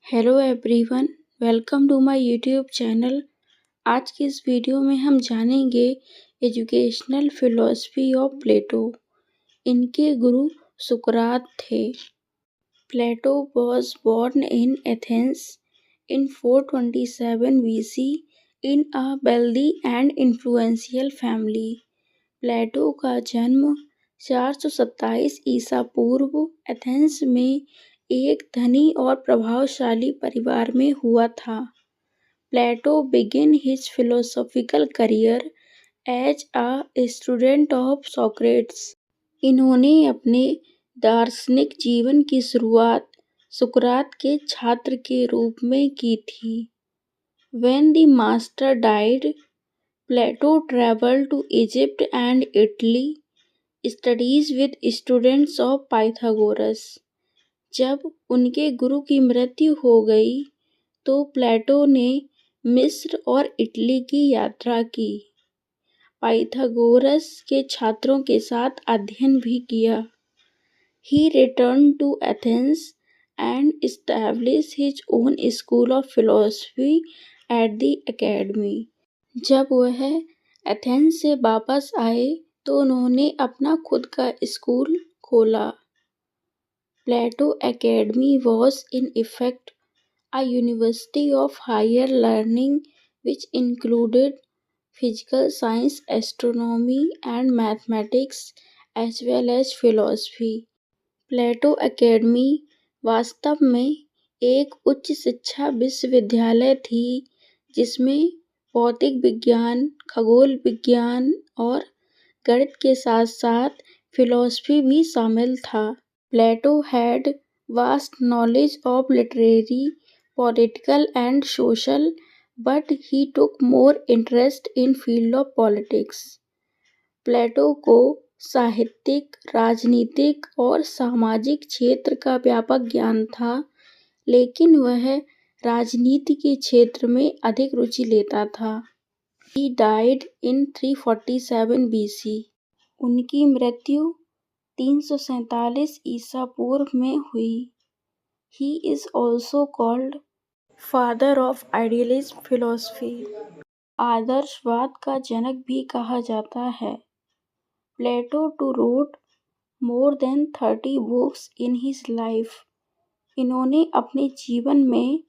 Hello everyone, welcome to my YouTube channel. आज की इस वीडियो में हम जानेंगे एजुकेशनल फिलॉसफी ऑफ प्लेटो। इनके गुरु सुकरात थे। प्लेटो was born in Athens in 427 BC in a wealthy and influential family. प्लेटो का जन्म 427 ईसा पूर्व एथेंस में एक धनी और प्रभावशाली परिवार में हुआ था। प्लेटो began his philosophical career as a student of Socrates. इन्होंने अपने दार्शनिक जीवन की शुरुआत सुकरात के छात्र के रूप में की थी। When the master died, Plato traveled to Egypt and Italy, studies with students of Pythagoras. जब उनके गुरु की मृत्यु हो गई तो प्लेटो ने मिस्र और इटली की यात्रा की। पाइथागोरस के छात्रों के साथ अध्ययन भी किया। He returned to Athens and established his own school of philosophy at the academy. जब वह एथेंस से वापस आए तो उन्होंने अपना खुद का स्कूल खोला। Plato Academy was in effect a university of higher learning which included physical science, astronomy, and mathematics as well as philosophy. Plato Academy वास्तव में एक उच्च शिक्षा विश्वविद्यालय थी जिसमें भौतिक विज्ञान, खगोल विज्ञान और गणित के साथ साथ फिलॉसफी भी शामिल था। Plato had vast knowledge of literary, political and social, but he took more interest in field of politics. प्लेटो को साहित्यिक, राजनीतिक और सामाजिक क्षेत्र का व्यापक ज्ञान था, लेकिन वह राजनीति के क्षेत्र में अधिक रुचि लेता था। He died in 347 BC. उनकी मृत्यु 347 ईसा पूर्व में हुई। He is also called father of idealist philosophy. आदर्शवाद का जनक भी कहा जाता है। Plato too wrote more than 30 books in his life. इन्होंने अपने जीवन में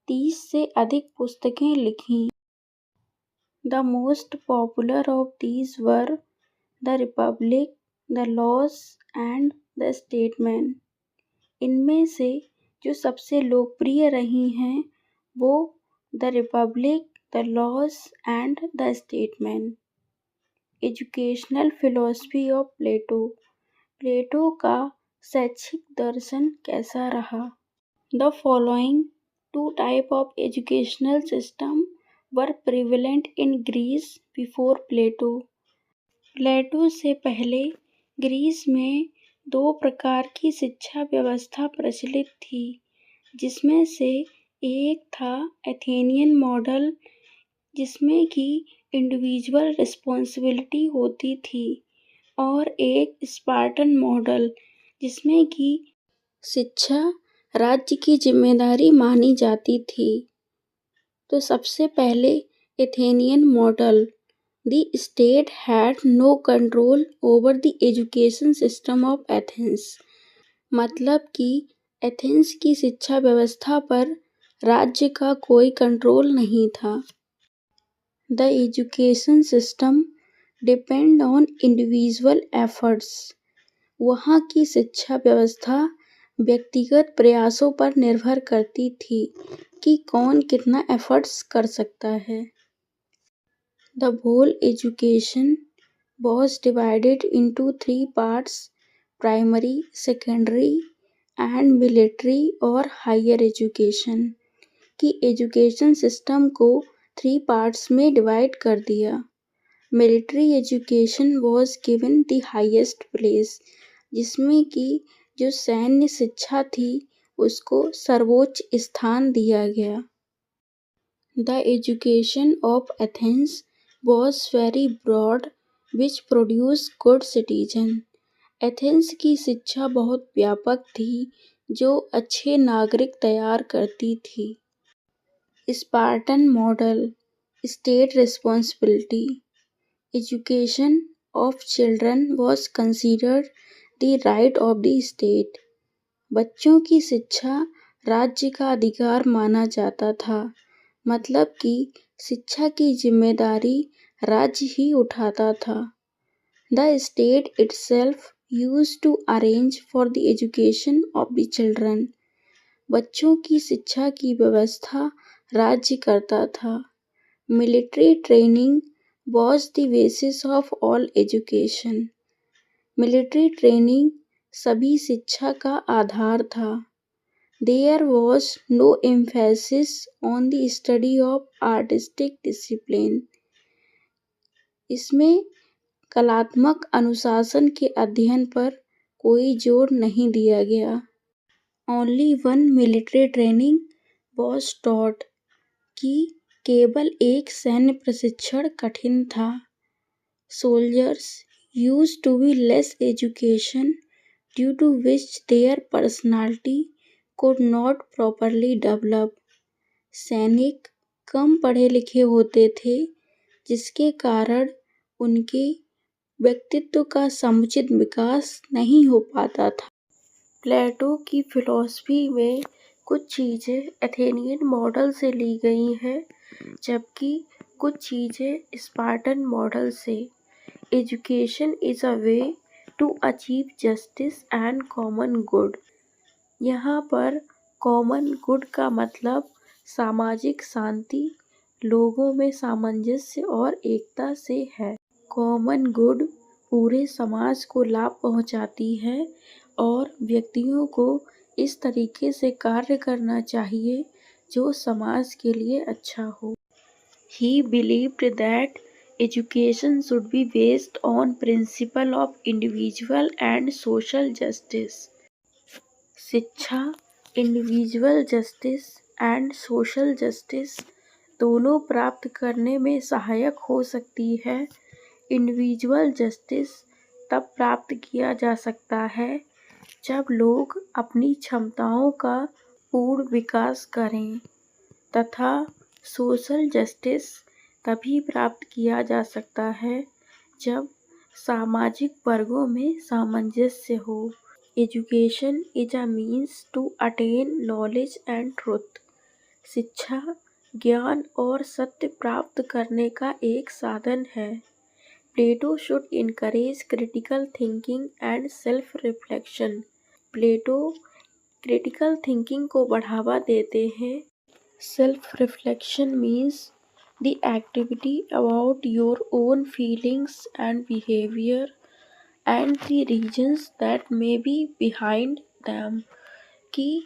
30 से अधिक पुस्तकें लिखीं। The most popular of these were The Republic, The Laws and The Statesman. इनमें से जो सबसे लोकप्रिय रही हैं वो the Republic, the Laws and the Statesman. Educational philosophy of Plato. Plato का शैक्षिक दर्शन कैसा रहा? The following two type of educational system were prevalent in Greece before Plato. Plato से पहले ग्रीस में दो प्रकार की शिक्षा व्यवस्था प्रचलित थी, जिसमें से एक था एथेनियन मॉडल जिसमें कि इंडिविजुअल रिस्पॉन्सिबिलिटी होती थी और एक स्पार्टन मॉडल जिसमें कि शिक्षा राज्य की जिम्मेदारी मानी जाती थी। तो सबसे पहले Athenian model. The state had no control over the education system of Athens. मतलब कि एथेंस की शिक्षा व्यवस्था पर राज्य का कोई कंट्रोल नहीं था। The education system depend on individual efforts. वहाँ की शिक्षा व्यवस्था व्यक्तिगत प्रयासों पर निर्भर करती थी कि कौन कितना एफर्ट्स कर सकता है। The whole education was divided into 3 parts: primary, secondary and military और higher education। कि एजुकेशन सिस्टम को 3 पार्ट्स में डिवाइड कर दिया। Military education was given the highest place, जिसमें कि जो सैन्य शिक्षा थी उसको सर्वोच्च स्थान दिया गया। The education of Athens was very broad which produced good citizen. Athens की शिक्षा बहुत व्यापक थी जो अच्छे नागरिक तैयार करती थी। Spartan model, state responsibility, education of children was considered the right of the state। बच्चों की शिक्षा राज्य का अधिकार माना जाता था, मतलब कि शिक्षा की जिम्मेदारी राज्य ही उठाता था। The state itself used to arrange for the education of the children। बच्चों की शिक्षा की व्यवस्था राज्य करता था। Military training was the basis of all education। Military training सभी शिक्षा का आधार था। There was no emphasis on the study of artistic discipline। इसमें कलात्मक अनुशासन के अध्ययन पर कोई जोर नहीं दिया गया। Only one military training was taught कि केवल एक सैन्य प्रशिक्षण कठिन था। Soldiers used to be less education due to which their personality could not properly develop। सैनिक कम पढ़े लिखे होते थे, जिसके कारण उनके व्यक्तित्व का समुचित विकास नहीं हो पाता था। प्लेटो की फिलॉसफी में कुछ चीज़ें एथेनियन मॉडल से ली गई हैं, जबकि कुछ चीज़ें स्पार्टन मॉडल से। Education is a way to achieve justice and common good. यहाँ पर कॉमन गुड का मतलब सामाजिक शांति, लोगों में सामंजस्य और एकता से है। कॉमन गुड पूरे समाज को लाभ पहुँचाती है और व्यक्तियों को इस तरीके से कार्य करना चाहिए जो समाज के लिए अच्छा हो। He believed that education should be based on principle of individual and social justice। शिक्षा individual justice and social justice दोनों प्राप्त करने में सहायक हो सकती है। इंडिविजुअल जस्टिस तब प्राप्त किया जा सकता है जब लोग अपनी क्षमताओं का पूर्ण विकास करें, तथा सोशल जस्टिस तभी प्राप्त किया जा सकता है जब सामाजिक वर्गों में सामंजस्य हो। Education is a means to attain knowledge and truth. शिक्षा ज्ञान और सत्य प्राप्त करने का एक साधन है। Plato should encourage critical thinking and self reflection. Plato critical thinking को बढ़ावा देते हैं। Self reflection means the activity about your own feelings and behaviour and the reasons that may be behind them. कि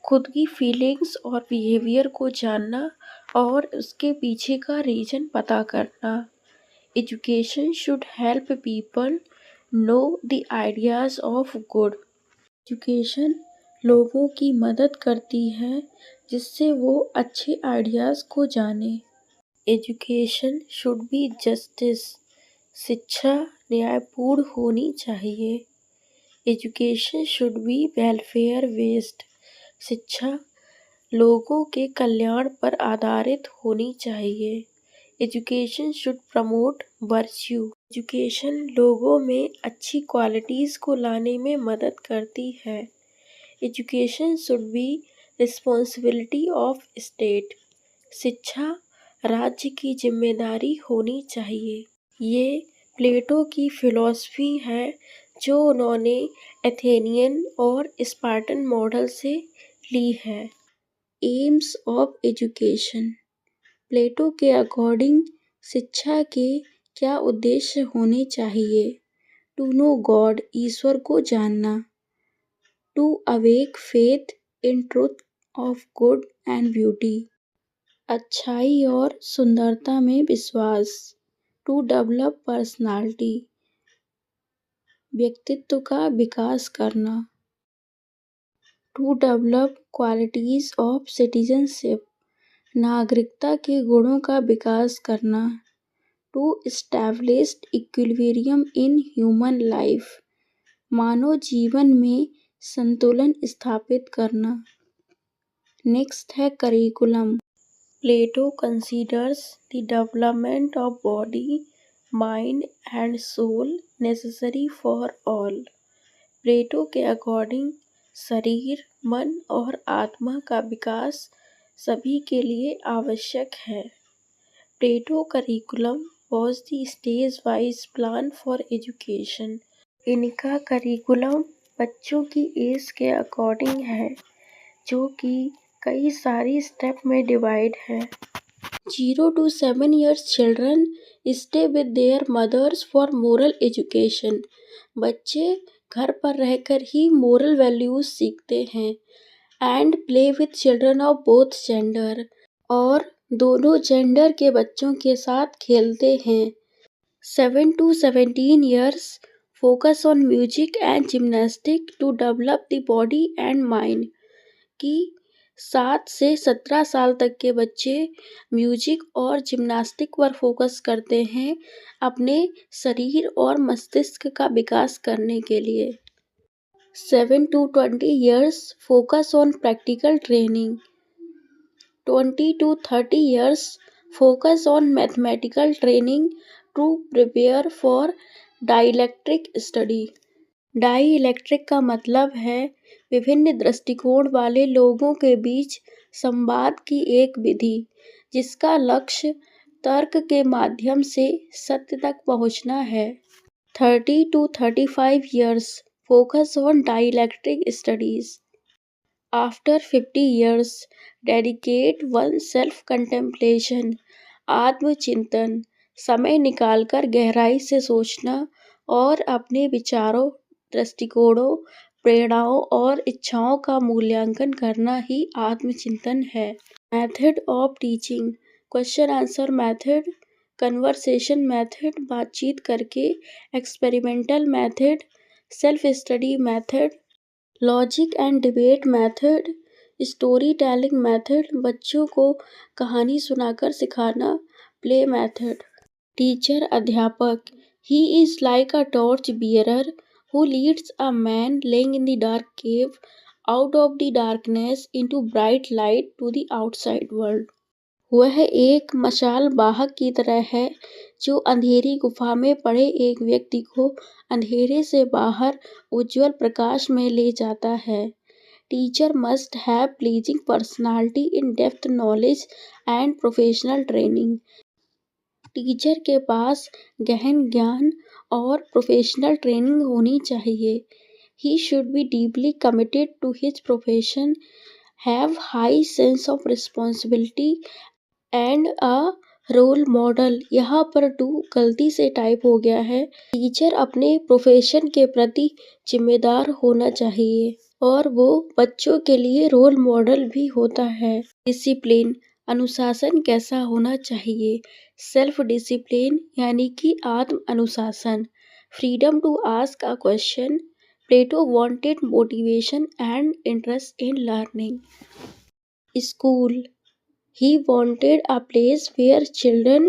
खुद की फीलिंग्स और behaviour को जानना और उसके पीछे का रीजन पता करना। Education should help people know the ideas of good. Education लोगों की मदद करती है जिससे वो अच्छे आइडियाज़ को जाने। Education should be justice. शिक्षा न्यायपूर्ण होनी चाहिए। Education should be welfare based. शिक्षा लोगों के कल्याण पर आधारित होनी चाहिए। Education should promote virtue. Education लोगों में अच्छी क्वालिटीज़ को लाने में मदद करती है। Education should be responsibility of state. शिक्षा राज्य की जिम्मेदारी होनी चाहिए। ये प्लेटो की फिलॉसफी है जो उन्होंने एथेनियन और स्पार्टन मॉडल से ली है। AIIMS of education. प्लेटो के अकॉर्डिंग शिक्षा के क्या उद्देश्य होने चाहिए? टू नो गॉड, ईश्वर को जानना। To awake faith in truth of good and beauty. अच्छाई और सुंदरता में विश्वास। टू डेवलप पर्सनालिटी, व्यक्तित्व का विकास करना। To develop qualities of citizenship, नागरिकता के गुणों का विकास करना। To establish equilibrium in human life, मानव जीवन में संतुलन स्थापित करना। नेक्स्ट है curriculum. Plato considers the development of body, mind and soul necessary for all. Plato के अकॉर्डिंग शरीर, मन और आत्मा का विकास सभी के लिए आवश्यक है। Plato curriculum was the stage-wise plan for education। इनका करिकुलम बच्चों की एज के अकॉर्डिंग है, जो कि कई सारी स्टेप में डिवाइड है। 0 to 7 years children stay with their mothers for moral education। बच्चे घर पर रहकर ही मोरल वैल्यूज सीखते हैं। And play with children of both gender, और दोनों जेंडर के बच्चों के साथ खेलते हैं। 7 to 17 years focus on music and gymnastic to develop the body and mind। कि 7 से 17 साल तक के बच्चे म्यूजिक और जिम्नास्टिक पर फोकस करते हैं अपने शरीर और मस्तिष्क का विकास करने के लिए। 7 to 20 years focus on practical training। 20 to 30 years focus on mathematical training to prepare for dielectric study. Dielectric का मतलब है विभिन्न दृष्टिकोण वाले लोगों के बीच संवाद की एक विधि, जिसका लक्ष्य तर्क के माध्यम से सत्य तक पहुंचना है। 30 to 35 years focus on dielectric studies. After 50 years dedicate one's self contemplation। आत्मचिंतन, समय निकालकर गहराई से सोचना और अपने विचारों, दृष्टिकोणों, प्रेरणाओं और इच्छाओं का मूल्यांकन करना ही आत्मचिंतन है। Method of teaching. Question answer method, conversation method बातचीत करके, experimental method, self study method, logic and debate method, story telling method बच्चों को कहानी सुनाकर सिखाना, प्ले मेथड। टीचर अध्यापक। He is like a torch bearer who leads a man laying in the dark cave out of the darkness into bright light to the outside world. वह एक मशाल वाहक की तरह है जो अंधेरी गुफा में पड़े एक व्यक्ति को अंधेरे से बाहर उज्जवल प्रकाश में ले जाता है। Teacher must have pleasing personality in depth knowledge and professional training. Teacher के पास गहन ज्ञान और प्रोफेशनल ट्रेनिंग होनी चाहिए। He should be deeply committed to his profession, have high sense of responsibility and a role model. यहाँ पर to गलती से टाइप हो गया है। टीचर अपने प्रोफेशन के प्रति जिम्मेदार होना चाहिए और वो बच्चों के लिए रोल मॉडल भी होता है। डिसिप्लिन, अनुशासन कैसा होना चाहिए। सेल्फ डिसिप्लिन यानी कि आत्म अनुशासन। Freedom to ask a question. Plato wanted motivation and interest in learning. School. He wanted a place where children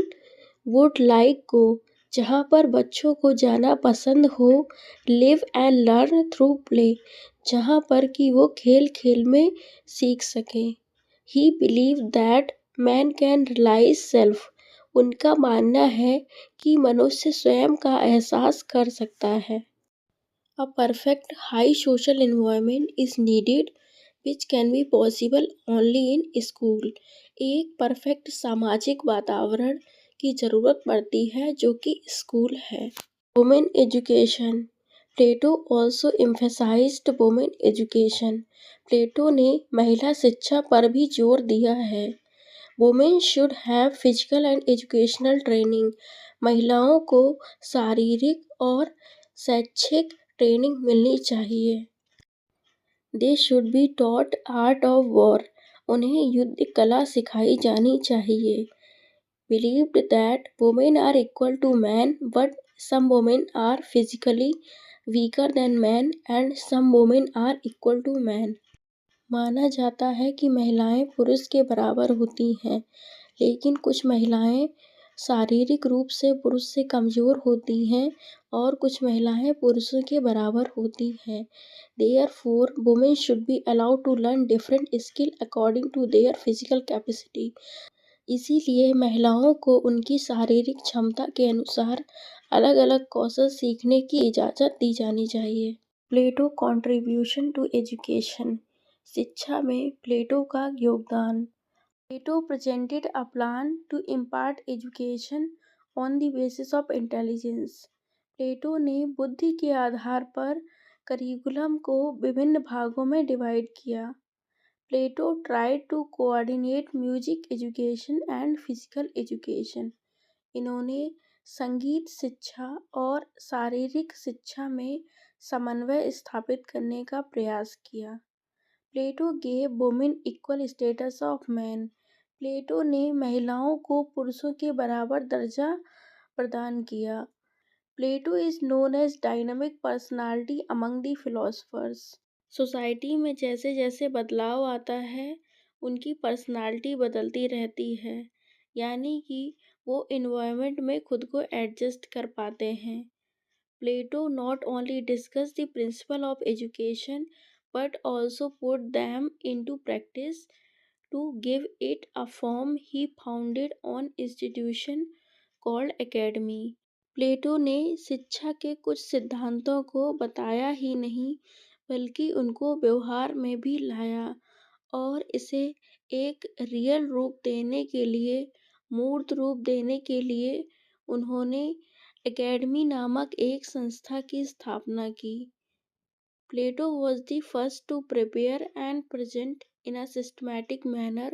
would like go, जहाँ पर बच्चों को जाना पसंद हो। Live and learn through play, जहाँ पर कि वो खेल खेल में सीख सकें। He believed that man can realize self, उनका मानना है कि मनुष्य स्वयं का एहसास कर सकता है। A perfect high social environment is needed which can be possible only in school। एक परफेक्ट सामाजिक वातावरण की ज़रूरत पड़ती है जो कि स्कूल है। Women education. Plato also emphasized women education. Plato ने महिला शिक्षा पर भी जोर दिया है। Women should have physical and educational training. महिलाओं को शारीरिक और शैक्षिक ट्रेनिंग मिलनी चाहिए। They should be taught art of war, उन्हें युद्ध कला सिखाई जानी चाहिए। Believed that women are equal to man but some women are physically weaker than man and some women are equal to man. माना जाता है कि महिलाएं पुरुष के बराबर होती हैं, लेकिन कुछ महिलाएं शारीरिक रूप से पुरुष से कमजोर होती हैं और कुछ महिलाएं पुरुषों के बराबर होती हैं। Therefore, women should be allowed to learn different skills according to their physical capacity. इसीलिए महिलाओं को उनकी शारीरिक क्षमता के अनुसार अलग अलग कौशल सीखने की इजाज़त दी जानी चाहिए। प्लेटो कंट्रीब्यूशन टू एजुकेशन। शिक्षा में प्लेटो का योगदान। Plato presented a plan to impart education on the basis of intelligence. प्लेटो ने बुद्धि के आधार पर करिकुलम को विभिन्न भागों में डिवाइड किया। प्लेटो tried to coordinate music education and physical education. इन्होंने संगीत शिक्षा और शारीरिक शिक्षा में समन्वय स्थापित करने का प्रयास किया। प्लेटो gave women equal status of men. प्लेटो ने महिलाओं को पुरुषों के बराबर दर्जा प्रदान किया। Plato is known as dynamic personality among the philosophers. Society में जैसे जैसे बदलाव आता है उनकी पर्सनालिटी बदलती रहती है, यानी कि वो इन्वायरमेंट में खुद को एडजस्ट कर पाते हैं। प्लेटो not only discussed the principle of education but also put them into practice. To give it a form, he founded an institution called academy. प्लेटो ने शिक्षा के कुछ सिद्धांतों को बताया ही नहीं बल्कि उनको व्यवहार में भी लाया और इसे एक रियल रूप देने के लिए, मूर्त रूप देने के लिए उन्होंने एकेडमी नामक एक संस्था की स्थापना की। Plato was the first to prepare and present in a systematic manner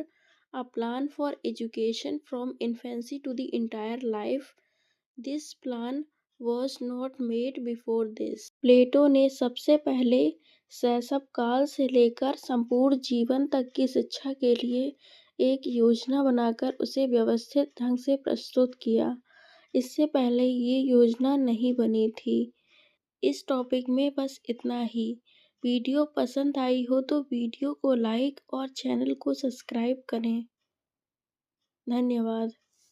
a plan for education from infancy to the entire life. This plan was not made before this. प्लेटो ने सबसे पहले शैशव काल से लेकर संपूर्ण जीवन तक की शिक्षा के लिए एक योजना बनाकर उसे व्यवस्थित ढंग से प्रस्तुत किया। इससे पहले ये योजना नहीं बनी थी। इस टॉपिक में बस इतना ही। वीडियो पसंद आई हो तो वीडियो को लाइक और चैनल को सब्सक्राइब करें। धन्यवाद।